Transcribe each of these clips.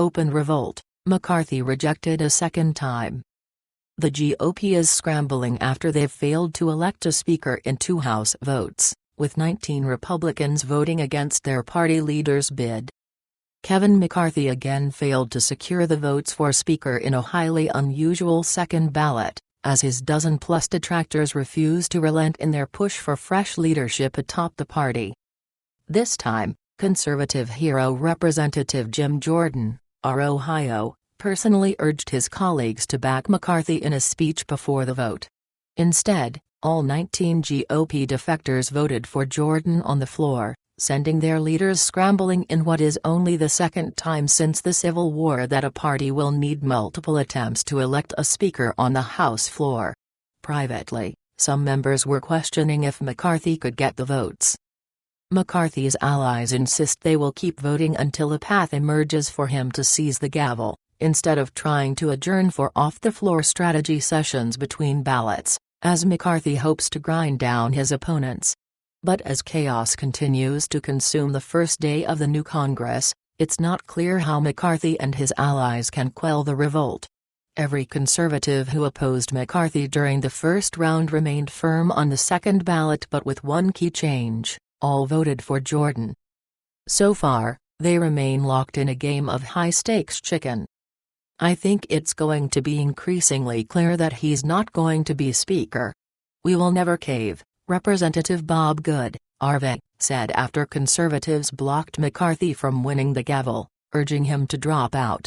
open revolt, McCarthy rejected a second time. The GOP is scrambling after they've failed to elect a speaker in 2 House votes, with 19 Republicans voting against their party leader's bid. Kevin McCarthy again failed to secure the votes for Speaker in a highly unusual second ballot, as his dozen-plus detractors refuse to relent in their push for fresh leadership atop the party. This time, conservative hero Representative Jim Jordan, R. Ohio, personally urged his colleagues to back McCarthy in a speech before the vote. Instead, all 19 GOP defectors voted for Jordan on the floor, sending their leaders scrambling in what is only the second time since the Civil War that a party will need multiple attempts to elect a speaker on the House floor. Privately, some members were questioning if McCarthy could get the votes. McCarthy's allies insist they will keep voting until a path emerges for him to seize the gavel, instead of trying to adjourn for off-the-floor strategy sessions between ballots, as McCarthy hopes to grind down his opponents. But as chaos continues to consume the first day of the new Congress, it's not clear how McCarthy and his allies can quell the revolt. Every conservative who opposed McCarthy during the first round remained firm on the second ballot, but with one key change: all voted for Jordan. So far, they remain locked in a game of high-stakes chicken. I think it's going to be increasingly clear that he's not going to be Speaker. We will never cave, Representative Bob Good, RV, said after conservatives blocked McCarthy from winning the gavel, urging him to drop out.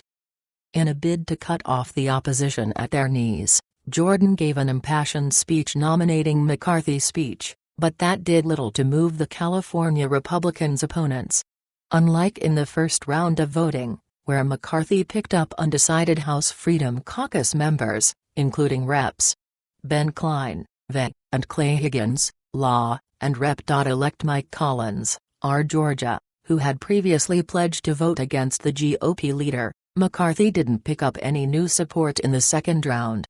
In a bid to cut off the opposition at their knees, Jordan gave an impassioned speech nominating McCarthy's speech, but that did little to move the California Republicans' opponents. Unlike in the first round of voting, where McCarthy picked up undecided House Freedom Caucus members, including Reps. Ben Cline, V, and Clay Higgins, Law, and Rep.elect Mike Collins, R. Georgia, who had previously pledged to vote against the GOP leader, McCarthy didn't pick up any new support in the second round.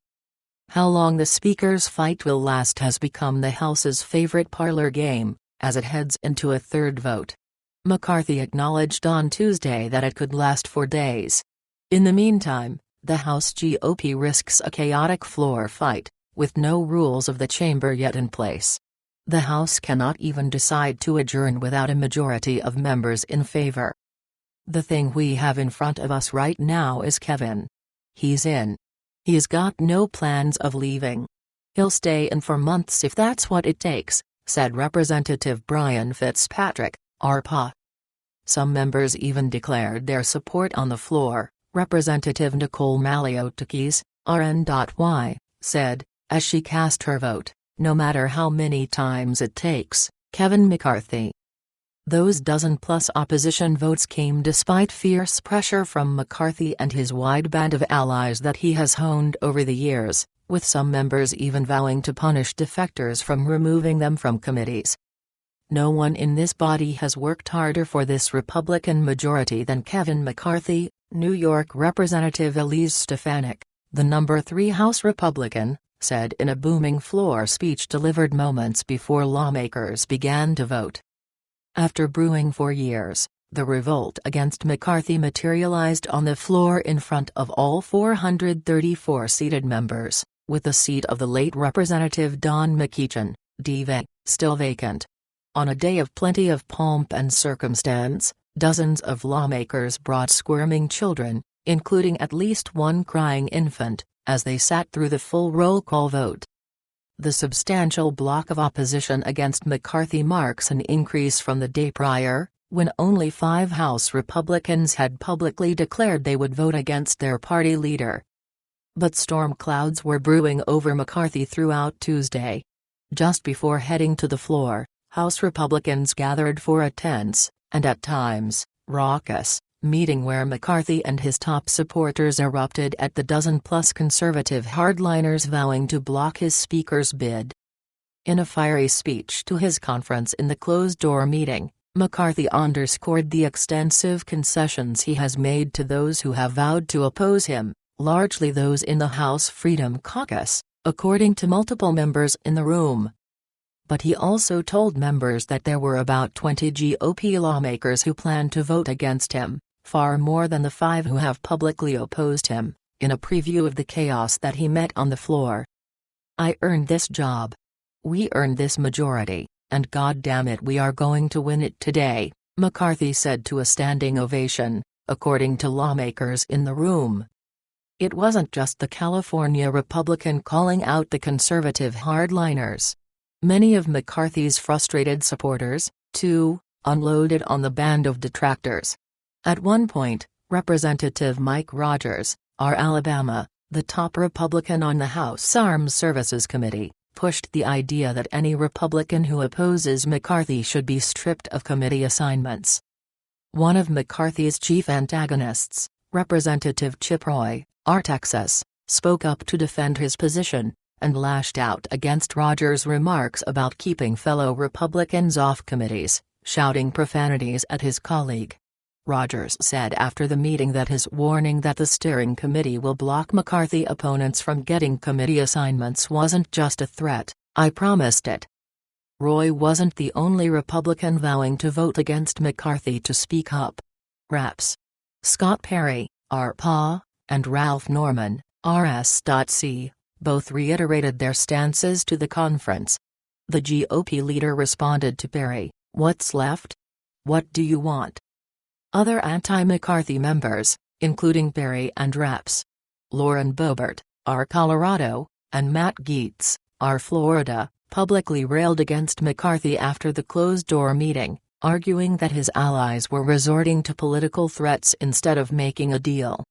How long the Speaker's fight will last has become the House's favorite parlor game, as it heads into a third vote. McCarthy acknowledged on Tuesday that it could last for days. In the meantime, the House GOP risks a chaotic floor fight, with no rules of the chamber yet in place. The House cannot even decide to adjourn without a majority of members in favor. The thing we have in front of us right now is Kevin. He's in. He's got no plans of leaving. He'll stay in for months if that's what it takes, said Representative Brian Fitzpatrick, RPA. Some members even declared their support on the floor. Representative Nicole Maliotakis, RN.Y, said, as she cast her vote, no matter how many times it takes, Kevin McCarthy. Those dozen-plus opposition votes came despite fierce pressure from McCarthy and his wide band of allies that he has honed over the years, with some members even vowing to punish defectors from removing them from committees. No one in this body has worked harder for this Republican majority than Kevin McCarthy, New York Representative Elise Stefanik, the number 3 House Republican, said in a booming floor speech delivered moments before lawmakers began to vote. After brewing for years, the revolt against McCarthy materialized on the floor in front of all 434 seated members, with the seat of the late Representative Don McEachin, D.V., still vacant. On a day of plenty of pomp and circumstance, dozens of lawmakers brought squirming children, including at least one crying infant, as they sat through the full roll call vote. The substantial block of opposition against McCarthy marks an increase from the day prior, when only 5 House Republicans had publicly declared they would vote against their party leader. But storm clouds were brewing over McCarthy throughout Tuesday. Just before heading to the floor, House Republicans gathered for a tense, and at times, raucous, meeting where McCarthy and his top supporters erupted at the dozen-plus conservative hardliners vowing to block his speaker's bid. In a fiery speech to his conference in the closed-door meeting, McCarthy underscored the extensive concessions he has made to those who have vowed to oppose him, largely those in the House Freedom Caucus, according to multiple members in the room. But he also told members that there were about 20 GOP lawmakers who planned to vote against him, far more than the 5 who have publicly opposed him, in a preview of the chaos that he met on the floor. "I earned this job. We earned this majority, and God damn it, we are going to win it today," McCarthy said to a standing ovation, according to lawmakers in the room. It wasn't just the California Republican calling out the conservative hardliners. Many of McCarthy's frustrated supporters, too, unloaded on the band of detractors. At one point, Representative Mike Rogers, R. Alabama, the top Republican on the House Armed Services Committee, pushed the idea that any Republican who opposes McCarthy should be stripped of committee assignments. One of McCarthy's chief antagonists, Representative Chip Roy, R. Texas, spoke up to defend his position, and lashed out against Rogers' remarks about keeping fellow Republicans off committees, shouting profanities at his colleague. Rogers said after the meeting that his warning that the steering committee will block McCarthy opponents from getting committee assignments wasn't just a threat, "I promised it." Roy wasn't the only Republican vowing to vote against McCarthy to speak up. Reps. Scott Perry, R.P.A., and Ralph Norman, R.S.C., both reiterated their stances to the conference. The GOP leader responded to Perry, "What's left? What do you want?" Other anti-McCarthy members, including Perry and Reps. Lauren Boebert, R. Colorado, and Matt Gaetz, R. Florida, publicly railed against McCarthy after the closed-door meeting, arguing that his allies were resorting to political threats instead of making a deal.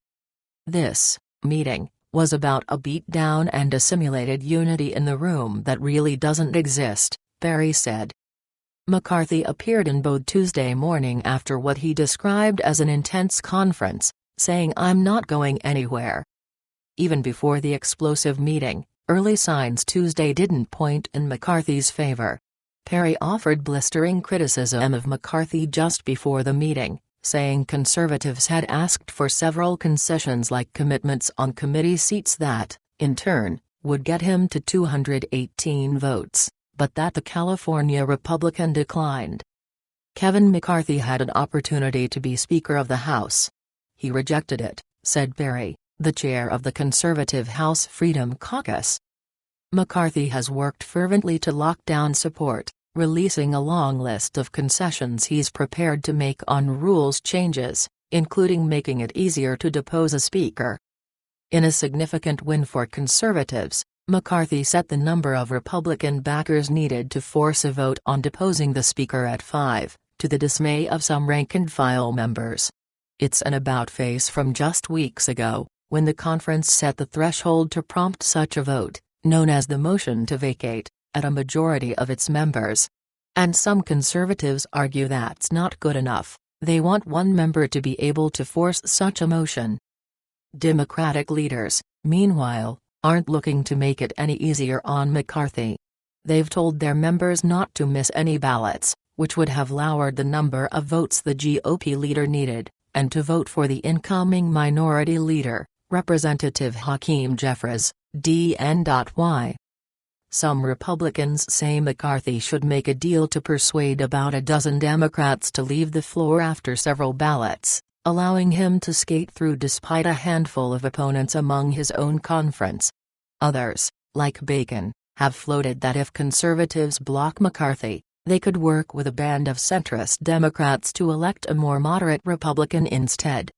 "This meeting was about a beatdown and a simulated unity in the room that really doesn't exist," Perry said. McCarthy appeared in Bode Tuesday morning after what he described as an intense conference, saying, "I'm not going anywhere." Even before the explosive meeting, early signs Tuesday didn't point in McCarthy's favor. Perry offered blistering criticism of McCarthy just before the meeting, saying conservatives had asked for several concessions like commitments on committee seats that, in turn, would get him to 218 votes, but that the California Republican declined. Kevin McCarthy had an opportunity to be Speaker of the House. He rejected it, said Perry, the chair of the conservative House Freedom Caucus. McCarthy has worked fervently to lock down support, releasing a long list of concessions he's prepared to make on rules changes, including making it easier to depose a speaker. In a significant win for conservatives, McCarthy set the number of Republican backers needed to force a vote on deposing the speaker at 5, to the dismay of some rank-and-file members. It's an about-face from just weeks ago, when the conference set the threshold to prompt such a vote, known as the motion to vacate, at a majority of its members. And some conservatives argue that's not good enough. They want one member to be able to force such a motion. Democratic leaders, meanwhile, aren't looking to make it any easier on McCarthy. They've told their members not to miss any ballots, which would have lowered the number of votes the GOP leader needed, and to vote for the incoming minority leader, Representative Hakeem Jeffries, DNY. Some Republicans say McCarthy should make a deal to persuade about a dozen Democrats to leave the floor after several ballots, allowing him to skate through despite a handful of opponents among his own conference. Others, like Bacon, have floated that if conservatives block McCarthy, they could work with a band of centrist Democrats to elect a more moderate Republican instead.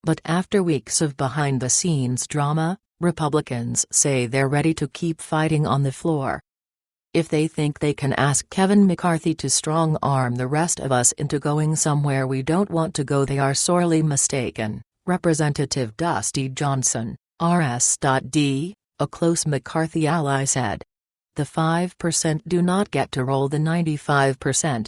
But after weeks of behind-the-scenes drama, Republicans say they're ready to keep fighting on the floor. If they think they can ask Kevin McCarthy to strong-arm the rest of us into going somewhere we don't want to go, they are sorely mistaken, Representative Dusty Johnson, RS.D., a close McCarthy ally said. The 5% do not get to roll the 95%,